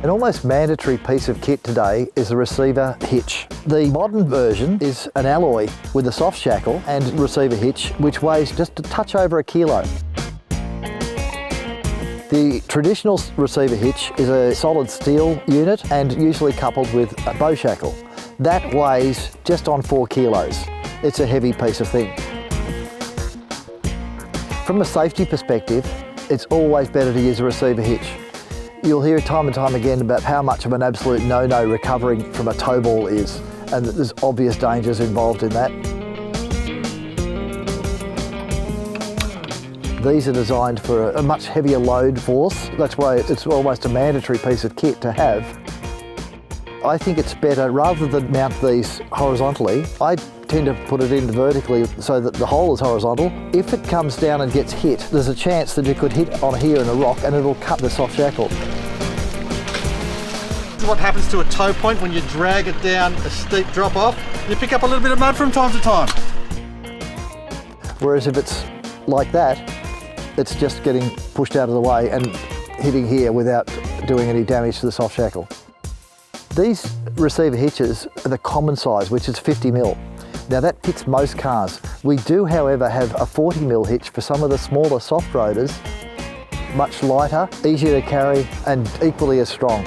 An almost mandatory piece of kit today is the receiver hitch. The modern version is an alloy with a soft shackle and receiver hitch, which weighs just a touch over 1 kilo. The traditional receiver hitch is a solid steel unit and usually coupled with a bow shackle. That weighs just on 4 kilos. It's a heavy piece of thing. From a safety perspective, it's always better to use a receiver hitch. You'll hear time and time again about how much of an absolute no-no recovering from a tow ball is, and there's obvious dangers involved in that. These are designed for a much heavier load force. That's why it's almost a mandatory piece of kit to have. I think it's better, rather than mount these horizontally, I tend to put it in vertically so that the hole is horizontal. If it comes down and gets hit, there's a chance that it could hit on here in a rock and it'll cut the soft shackle. This is what happens to a tow point when you drag it down a steep drop off. You pick up a little bit of mud from time to time. Whereas if it's like that, it's just getting pushed out of the way and hitting here without doing any damage to the soft shackle. These receiver hitches are the common size, which is 50mm. Now that fits most cars. We do, however, have a 40mm hitch for some of the smaller soft roaders, much lighter, easier to carry and equally as strong.